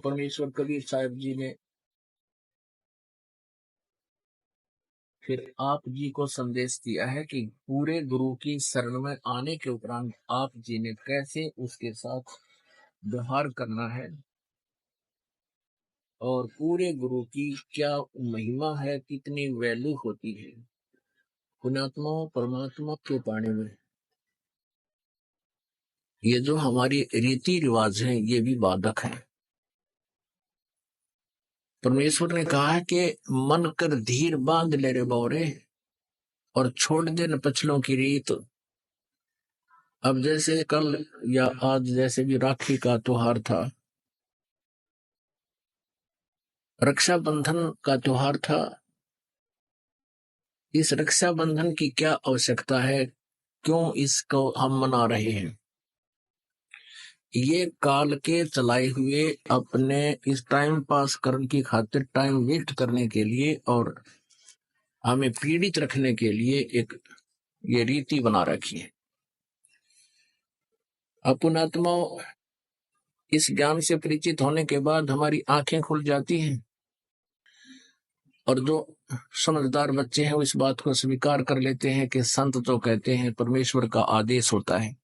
परमेश्वर कबीर साहब जी ने फिर आप जी को संदेश दिया है कि पूरे गुरु की शरण में आने के उपरांत आप जी ने कैसे उसके साथ व्यवहार करना है और पूरे गुरु की क्या महिमा है, कितनी वैल्यू होती है पुण्यात्मा परमात्मा के पाने में। ये जो हमारी रीति रिवाज है ये भी बाधक है। परमेश्वर ने कहा है कि मन कर धीर बांध ले रे बौरे और छोड़ दे न पछलों की रीत। अब जैसे कल या आज जैसे भी राखी का त्योहार था, रक्षाबंधन का त्योहार था, इस रक्षाबंधन की क्या आवश्यकता है, क्यों इसको हम मना रहे हैं? ये काल के चलाए हुए अपने इस टाइम पास करने की खातिर, टाइम वेस्ट करने के लिए और हमें पीड़ित रखने के लिए एक ये रीति बना रखी है। अपुणात्मा इस ज्ञान से परिचित होने के बाद हमारी आंखें खुल जाती हैं और जो समझदार बच्चे हैं वो इस बात को स्वीकार कर लेते हैं कि संत जो कहते हैं परमेश्वर का आदेश होता है,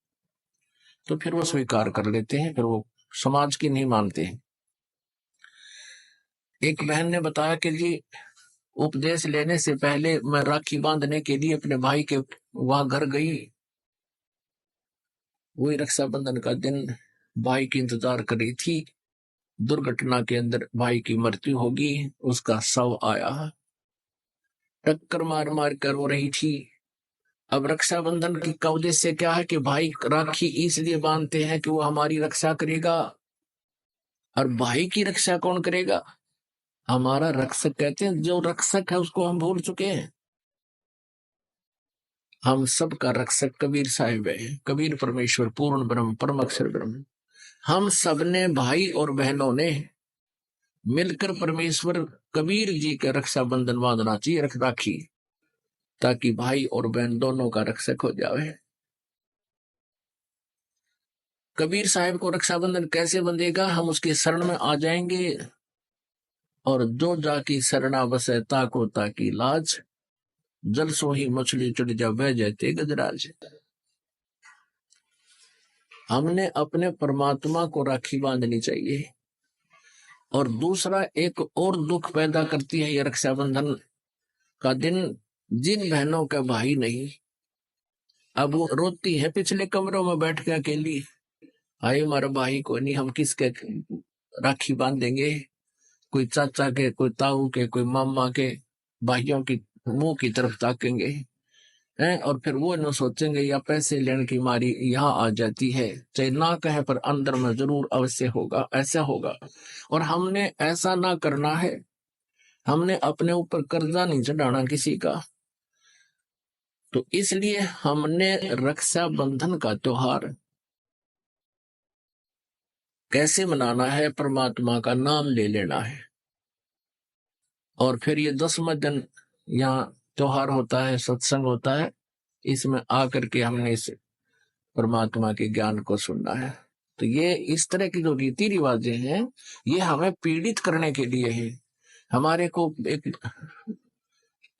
तो फिर वो स्वीकार कर लेते हैं, फिर वो समाज की नहीं मानते हैं। एक बहन ने बताया कि जी उपदेश लेने से पहले मैं राखी बांधने के लिए अपने भाई के वहां घर गई। वही रक्षाबंधन का दिन भाई की इंतजार कर रही थी। दुर्घटना के अंदर भाई की मृत्यु होगी, उसका शव आया, टक्कर मार मार कर रो रही थी। अब रक्षाबंधन की का उद्देश्य क्या है कि भाई राखी इसलिए बांधते हैं कि वो हमारी रक्षा करेगा। और भाई की रक्षा कौन करेगा? हमारा रक्षक। कहते हैं जो रक्षक है उसको हम भूल चुके हैं। हम सब का रक्षक कबीर साहिब है। कबीर परमेश्वर पूर्ण ब्रह्म परम अक्षर ब्रह्म। हम सबने भाई और बहनों ने मिलकर परमेश्वर कबीर जी के रक्षाबंधन बांधना चाहिए, रख राखी, ताकि भाई और बहन दोनों का रक्षक हो जाए। कबीर साहब को रक्षाबंधन कैसे बंधेगा? हम उसके शरण में आ जाएंगे और जो जाकी शरणा बसे ताको ताकी लाज, जल सो ही मछली चढ़ जा बह जाते गजराज। हमने अपने परमात्मा को राखी बांधनी चाहिए। और दूसरा एक और दुख पैदा करती है ये रक्षाबंधन का दिन, जिन बहनों का भाई नहीं, अब वो रोती है पिछले कमरों में बैठ के अकेली, हाय हमारा भाई को नहीं, हम किसके राखी बांधेंगे? कोई चाचा के, कोई ताऊ के, कोई मामा के भाइयों की मुंह की तरफ ताकेंगे हैं, और फिर वो न सोचेंगे या पैसे लेने की मारी यहाँ आ जाती है, चाहे ना कहे पर अंदर में जरूर अवश्य होगा, ऐसा होगा। और हमने ऐसा ना करना है। हमने अपने ऊपर कर्जा नहीं चढ़ाना किसी का। तो इसलिए हमने रक्षाबंधन का त्योहार कैसे मनाना है? परमात्मा का नाम ले लेना है। और फिर ये 10वां दिन यहाँ त्योहार होता है, सत्संग होता है, इसमें आकर के हमने इस परमात्मा के ज्ञान को सुनना है। तो ये इस तरह की जो रीति रिवाजें हैं ये हमें पीड़ित करने के लिए है, हमारे को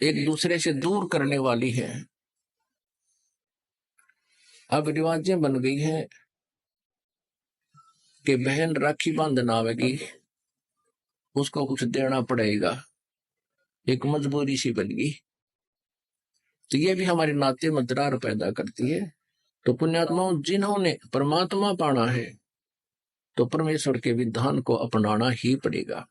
एक दूसरे से दूर करने वाली है। अब रिवाजें बन गई हैं कि बहन राखी बांधना आवेगी, उसको कुछ देना पड़ेगा, एक मजबूरी सी बन गई। तो ये भी हमारे नाते में दरार पैदा करती है। तो पुण्यात्माओं, जिन्होंने परमात्मा पाना है तो परमेश्वर के विधान को अपनाना ही पड़ेगा।